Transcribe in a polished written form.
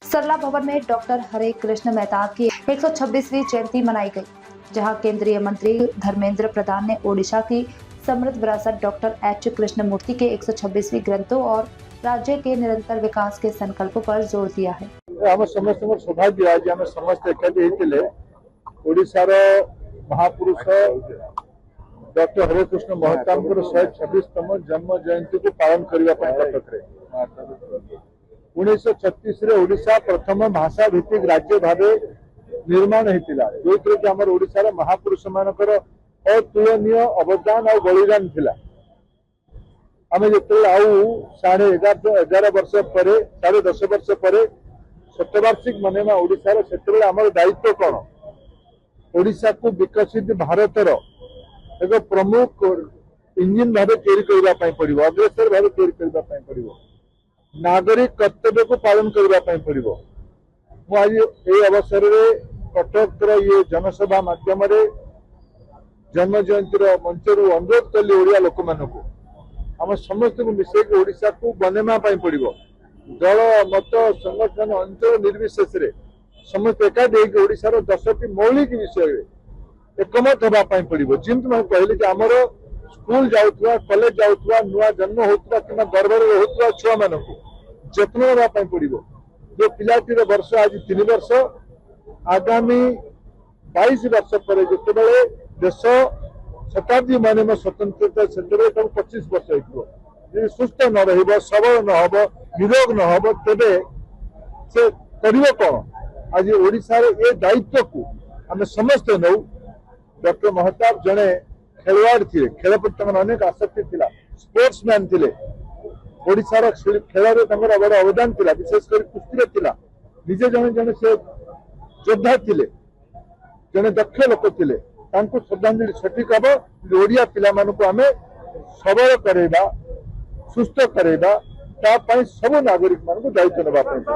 सरला भवन में डॉक्टर हरे कृष्ण मेहताब की 126वीं जयंती मनाई गई, जहां केंद्रीय मंत्री धर्मेंद्र प्रधान ने ओडिशा की समृद्ध विरासत डॉक्टर एच कृष्णमूर्ति के 126वीं ग्रंथों और राज्य के निरंतर विकास के संकल्पों पर जोर दिया है। आम समस्त सौभाग्य आज आम समस्त एकाठी होते ओडिशार महापुरुष डॉक्टर हरे कृष्ण महताब 126तम जन्म जयंती को पालन करने कटक 1936 ओडिशा प्रथम भाषा भित्तिक राज्य भाव निर्माण होता जो आम ओडिशार महापुरुष मानकर अतुलनीय अवदान और बलिदान थिला। आम जो आउ 11.5 वर्ष पर 10.5 वर्ष पर शतवार्षिक मनेमा ओडिशार से आम दायित्व कौन ओडिशा को विकसित भारतर एक प्रमुख इंजिन भाव तैयारी पड़ो अग्रसर भाव तैयारी पड़ो नागरिक कर्तव्य को पालन करने पड़ो। आज ये अवसर में कटक ये जनसभा माध्यम जन्म जयंती मंचर अनुरोध कली ओडिया लोक मान आम समस्त को मिसेक ओडिशा को बनेमा पड़ो दल मत संगठन अंचल निर्विशेष समस्त एकाठी ओडिशार 10टी मौलिक विषय एकमत होगापी पड़ो। जमी मैं कहली कि आमर स्कूल जाऊा कॉलेज जाऊा नुआ जन्म होता कि गर्भर होता छुआ मान जत्न होगापी पड़ो। जो पिलाटीर वर्ष आज 3 वर्ष आगामी 22 वर्ष पर जो देश शताब्दी मान स्वतंत्रता से 25 वर्ष हो सुस्थ न रहा सबल न हम निरोग न हम तेरे से कर कौन आज ओडिशार ए दायित्व को आम समस्त नौ। डॉक्टर महताब जड़े खेलवाड़ थे खेल प्रति अनेक आसक्ति थी स्पोर्ट्समैन थे ओडिशार खेल बड़ अवदान था विशेषकर कुस्ती थी निजे जड़े जड़े से योद्धा थे जड़े दक्ष लोक थे श्रद्धांजलि सठिक हम ओडिया पिला आम सबल करवा सुस्थ करवा सब नागरिक मान दायित्व ना।